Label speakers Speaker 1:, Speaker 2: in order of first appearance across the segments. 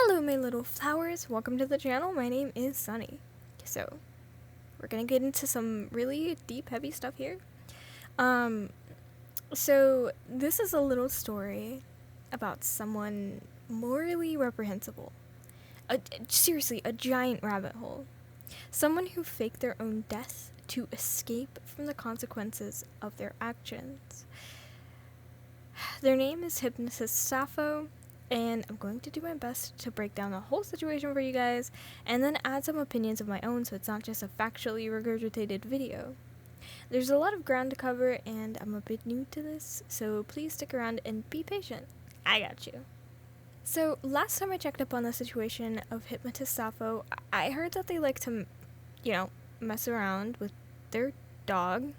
Speaker 1: Hello my little flowers, welcome to the channel. My name is Sunny. So, we're gonna get into some really deep, heavy stuff here. So this is a little story about someone morally reprehensible. Seriously, a giant rabbit hole. Someone who faked their own death to escape from the consequences of their actions. Their name is Hypnotist Sappho, and I'm going to do my best to break down the whole situation for you guys, and then add some opinions of my own so it's not just a factually regurgitated video. There's a lot of ground to cover, and I'm a bit new to this, so please stick around and be patient. I got you. So, last time I checked up on the situation of Hypnotist Sappho, I heard that they like to, mess around with their dog.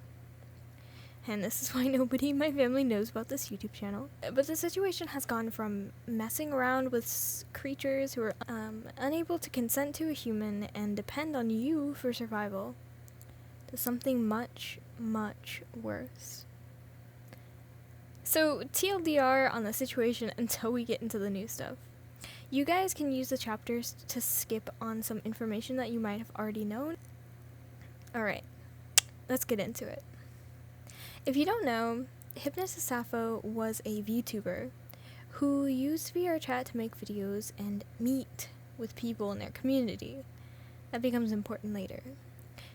Speaker 1: And this is why nobody in my family knows about this YouTube channel. But the situation has gone from messing around with creatures who are unable to consent to a human and depend on you for survival to something much, much worse. So, TLDR on the situation until we get into the new stuff. You guys can use the chapters to skip on some information that you might have already known. Alright, let's get into it. If you don't know, Hypnotist Sappho was a VTuber who used VR chat to make videos and meet with people in their community. That becomes important later.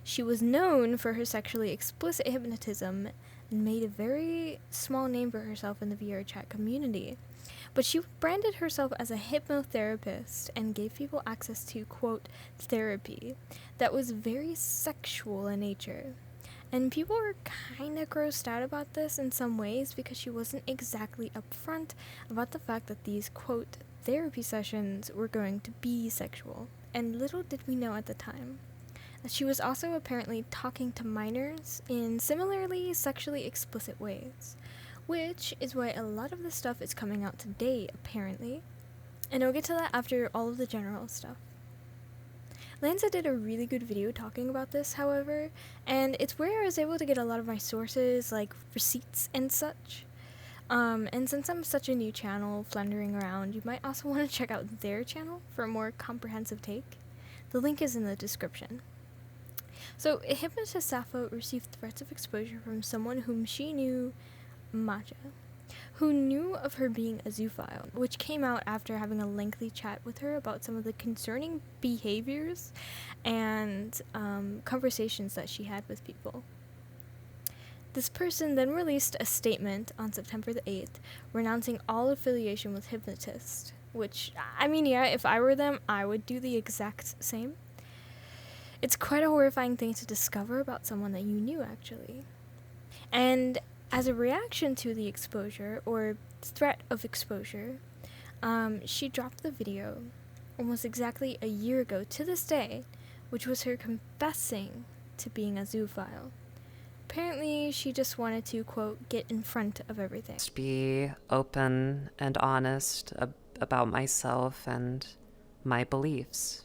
Speaker 1: She was known for her sexually explicit hypnotism and made a very small name for herself in the VR chat community. But she branded herself as a hypnotherapist and gave people access to, quote, therapy that was very sexual in nature. And people were kind of grossed out about this in some ways because she wasn't exactly upfront about the fact that these, quote, therapy sessions were going to be sexual. And little did we know at the time that she was also apparently talking to minors in similarly sexually explicit ways, which is why a lot of the stuff is coming out today, apparently. And I'll get to that after all of the general stuff. Lanza did a really good video talking about this, however, and it's where I was able to get a lot of my sources, like receipts and such. And since I'm such a new channel floundering around, you might also want to check out their channel for a more comprehensive take. The link is in the description. So, Hypnotist Sappho received threats of exposure from someone whom she knew, Maja, who knew of her being a zoophile, which came out after having a lengthy chat with her about some of the concerning behaviors and conversations that she had with people. This person then released a statement on September the 8th, renouncing all affiliation with Hypnotist, which, I mean, yeah, if I were them, I would do the exact same. It's quite a horrifying thing to discover about someone that you knew, actually. And as a reaction to the exposure, or threat of exposure, she dropped the video almost exactly a year ago to this day, which was her confessing to being a zoophile. Apparently, she just wanted to, quote, get in front of everything.
Speaker 2: Just be open and honest about myself and my beliefs.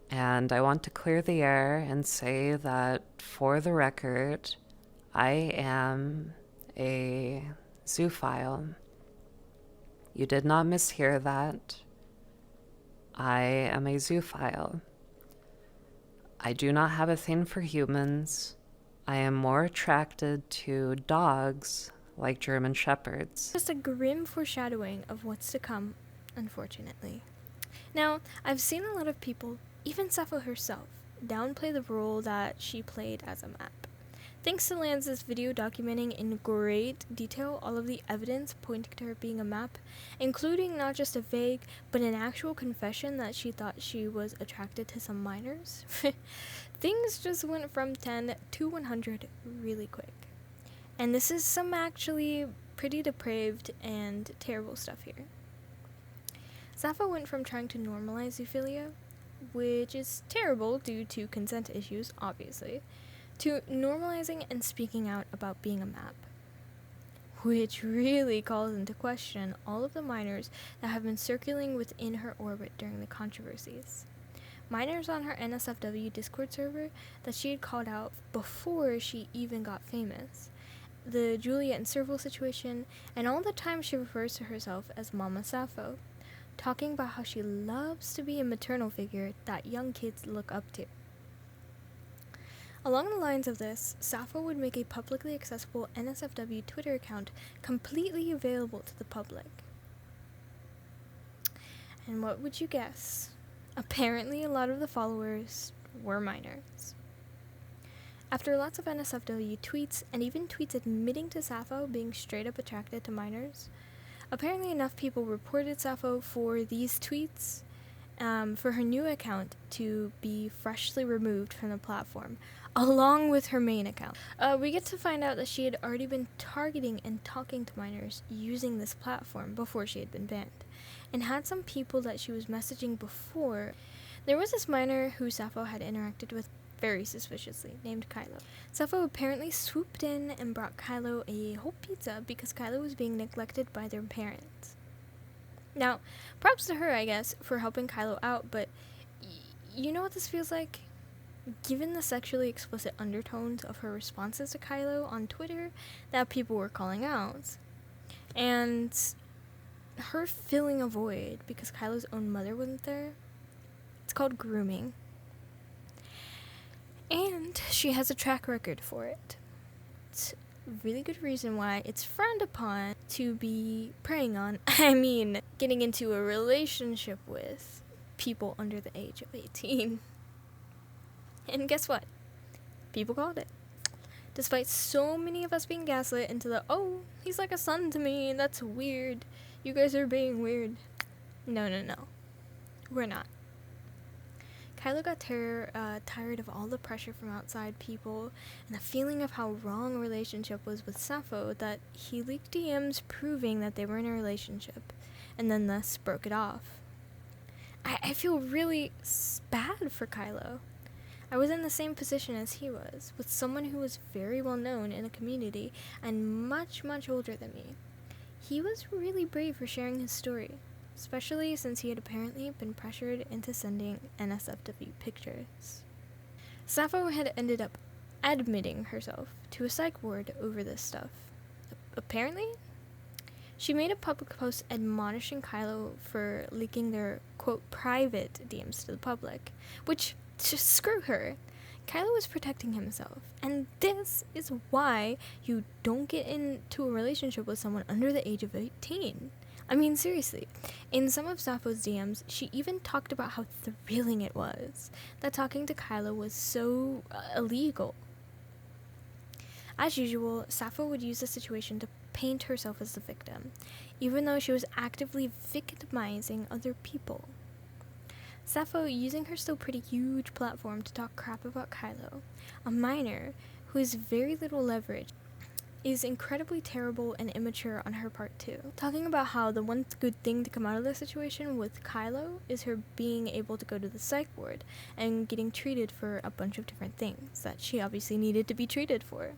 Speaker 2: And I want to clear the air and say that, for the record, I am a zoophile. You did not mishear that. I am a zoophile. I do not have a thing for humans. I am more attracted to dogs like German shepherds.
Speaker 1: Just a grim foreshadowing of what's to come, unfortunately. Now, I've seen a lot of people, even Sappho herself, downplay the role that she played as a map. Thanks to Lanza's video documenting in great detail all of the evidence pointing to her being a map, including not just a vague, but an actual confession that she thought she was attracted to some minors, things just went from 10 to 100 really quick. And this is some actually pretty depraved and terrible stuff here. Sappho went from trying to normalize zoophilia, which is terrible due to consent issues, obviously, to normalizing and speaking out about being a map, which really calls into question all of the minors that have been circling within her orbit during the controversies. Minors on her NSFW Discord server that she had called out before she even got famous, the Juliet and Serval situation, and all the time she refers to herself as Mama Sappho, talking about how she loves to be a maternal figure that young kids look up to. Along the lines of this, Sappho would make a publicly accessible NSFW Twitter account completely available to the public. And what would you guess? Apparently, a lot of the followers were minors. After lots of NSFW tweets, and even tweets admitting to Sappho being straight up attracted to minors, apparently enough people reported Sappho for these tweets for her new account to be freshly removed from the platform, along with her main account. We get to find out that she had already been targeting and talking to minors using this platform before she had been banned, and had some people that she was messaging before. There was this minor who Sappho had interacted with very suspiciously, named Kylo. Sappho apparently swooped in and brought Kylo a whole pizza because Kylo was being neglected by their parents. Now, props to her, I guess, for helping Kylo out, but you know what this feels like? Given the sexually explicit undertones of her responses to Kylo on Twitter that people were calling out, and her filling a void because Kylo's own mother wasn't there, it's called grooming. And she has a track record for it. It's a really good reason why it's frowned upon to be preying on, getting into a relationship with people under the age of 18. And guess what? People called it. Despite so many of us being gaslit into the, oh, he's like a son to me, that's weird. You guys are being weird. No. We're not. Kylo got tired of all the pressure from outside people and the feeling of how wrong a relationship was with Sappho that he leaked DMs proving that they were in a relationship, and then thus broke it off. I feel really bad for Kylo. I was in the same position as he was, with someone who was very well known in the community and much, much older than me. He was really brave for sharing his story, especially since he had apparently been pressured into sending NSFW pictures. Sappho had ended up admitting herself to a psych ward over this stuff. Apparently, she made a public post admonishing Kylo for leaking their, quote, private DMs to the public, which, just screw her. Kylo was protecting himself, and this is why you don't get into a relationship with someone under the age of 18. Seriously, in some of Sappho's DMs, she even talked about how thrilling it was, that talking to Kylo was so illegal. As usual, Sappho would use the situation to paint herself as the victim, even though she was actively victimizing other people. Sappho, using her still pretty huge platform to talk crap about Kylo, a minor who has very little leverage, is incredibly terrible and immature on her part too. Talking about how the one good thing to come out of the situation with Kylo is her being able to go to the psych ward and getting treated for a bunch of different things that she obviously needed to be treated for.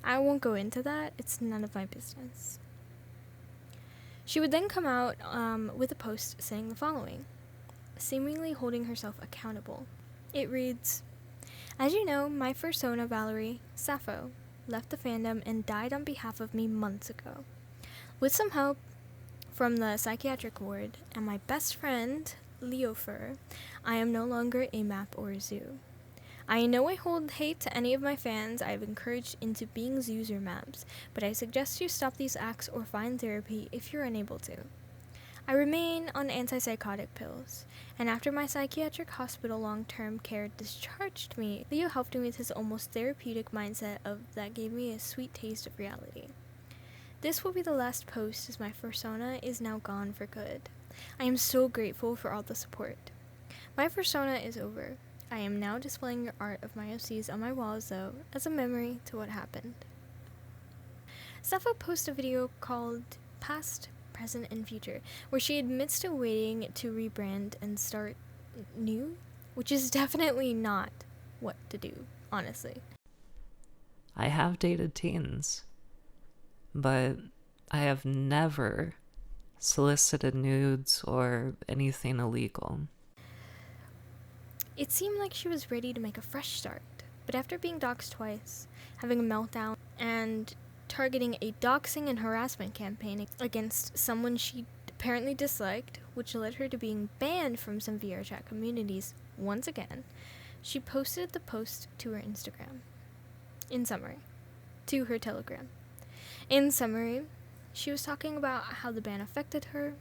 Speaker 1: I won't go into that, it's none of my business. She would then come out with a post saying the following, seemingly holding herself accountable. It reads, "As you know, my fursona, Valerie, Sappho, left the fandom and died on behalf of me months ago. With some help from the psychiatric ward and my best friend, Leo Fur, I am no longer a map or a zoo. I know I hold hate to any of my fans I have encouraged into being zoos or maps, but I suggest you stop these acts or find therapy if you're unable to. I remain on antipsychotic pills, and after my psychiatric hospital long-term care discharged me, Leo helped me with his almost therapeutic mindset that gave me a sweet taste of reality. This will be the last post as my fursona is now gone for good. I am so grateful for all the support. My fursona is over. I am now displaying your art of my OCs on my walls, though, as a memory to what happened." Sappho posted a video called Past, Present, and Future, where she admits to waiting to rebrand and start new, which is definitely not what to do, honestly.
Speaker 2: I have dated teens, but I have never solicited nudes or anything illegal.
Speaker 1: It seemed like she was ready to make a fresh start, but after being doxed twice, having a meltdown, and targeting a doxing and harassment campaign against someone she apparently disliked, which led her to being banned from some VR chat communities once again, she posted the post to her Instagram. In summary, to her Telegram. In summary, she was talking about how the ban affected her,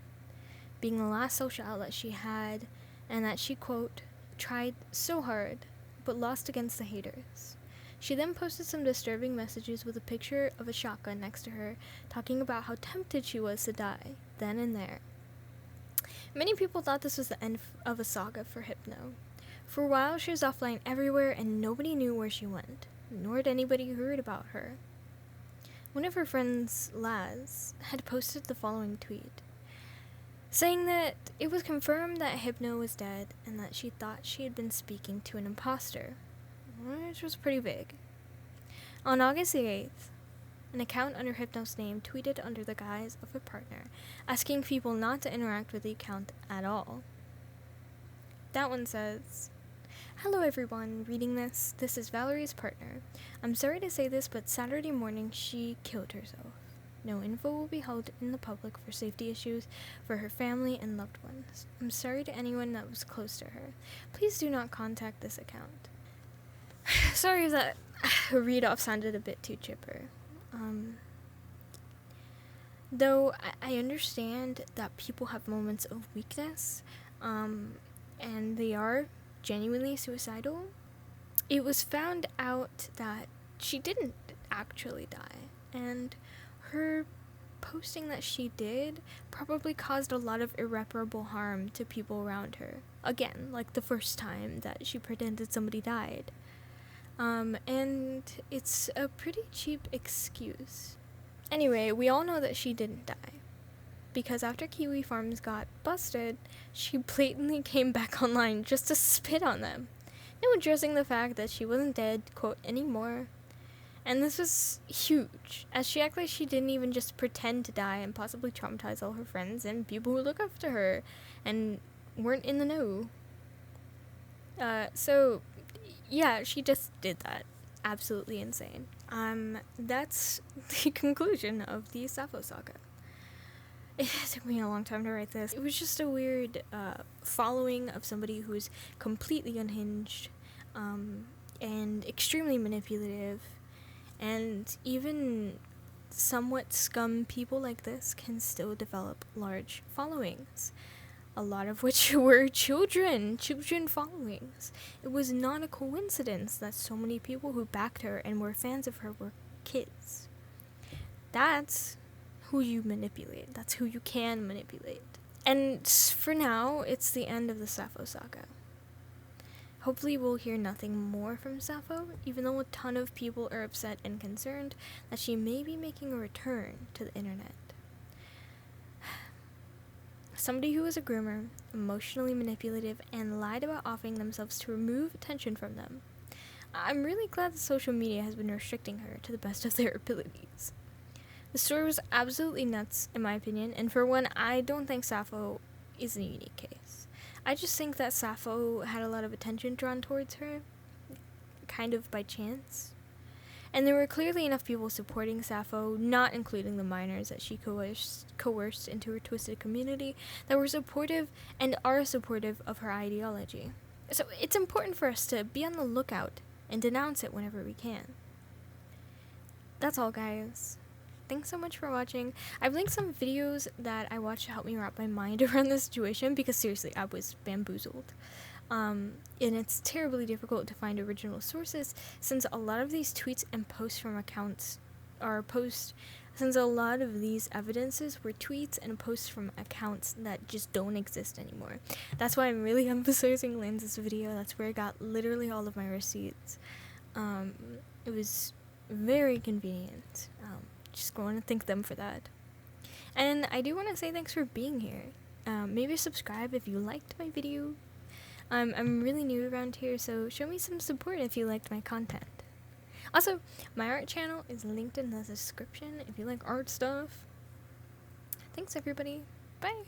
Speaker 1: being the last social outlet she had, and that she, quote, tried so hard, but lost against the haters. She then posted some disturbing messages with a picture of a shotgun next to her, talking about how tempted she was to die, then and there. Many people thought this was the end of a saga for Hypno. For a while, she was offline everywhere, and nobody knew where she went, nor had anybody heard about her. One of her friends, Laz, had posted the following tweet, saying that it was confirmed that Hypno was dead and that she thought she had been speaking to an imposter, which was pretty vague. On August the 8th, an account under Hypno's name tweeted under the guise of a partner, asking people not to interact with the account at all. That one says, "Hello everyone, reading this. This is Valerie's partner. I'm sorry to say this, but Saturday morning she killed herself. No info will be held in the public for safety issues for her family and loved ones. I'm sorry to anyone that was close to her. Please do not contact this account." Sorry if that read off sounded a bit too chipper. Though I understand that people have moments of weakness, and they are genuinely suicidal. It was found out that she didn't actually die, and her posting that she did probably caused a lot of irreparable harm to people around her. Again, like the first time that she pretended somebody died. And it's a pretty cheap excuse. Anyway, we all know that she didn't die, because after Kiwi Farms got busted, she blatantly came back online just to spit on them. No addressing the fact that she wasn't dead, quote, anymore. And this was huge, as she acted like she didn't even just pretend to die and possibly traumatize all her friends and people who look up to her and weren't in the know. So, yeah, she just did that. Absolutely insane. That's the conclusion of the Sappho saga. It took me a long time to write this. It was just a weird following of somebody who's completely unhinged and extremely manipulative, and even somewhat scum people like this can still develop large followings, a lot of which were children followings. It was not a coincidence that so many people who backed her and were fans of her were kids. That's who you manipulate. That's who you can manipulate. And for now, it's the end of the Sappho saga. Hopefully we'll hear nothing more from Sappho, even though a ton of people are upset and concerned that she may be making a return to the internet. Somebody who was a groomer, emotionally manipulative, and lied about offering themselves to remove attention from them. I'm really glad that social media has been restricting her to the best of their abilities. The story was absolutely nuts, in my opinion, and for one, I don't think Sappho is a unique case. I just think that Sappho had a lot of attention drawn towards her, kind of by chance. And there were clearly enough people supporting Sappho, not including the minors that she coerced into her twisted community, that were supportive and are supportive of her ideology. So it's important for us to be on the lookout and denounce it whenever we can. That's all, guys. Thanks so much for watching. I've linked some videos that I watched to help me wrap my mind around the situation, because seriously, I was bamboozled. And it's terribly difficult to find original sources, since a lot of these tweets and posts from accounts since a lot of these evidences were tweets and posts from accounts that just don't exist anymore. That's why I'm really emphasizing Lance's video. That's where I got literally all of my receipts. It was very convenient. Just want to thank them for that. And I do want to say thanks for being here. Maybe subscribe if you liked my video. I'm really new around here, so show me some support if you liked my content. Also, my art channel is linked in the description if you like art stuff. Thanks, everybody. Bye.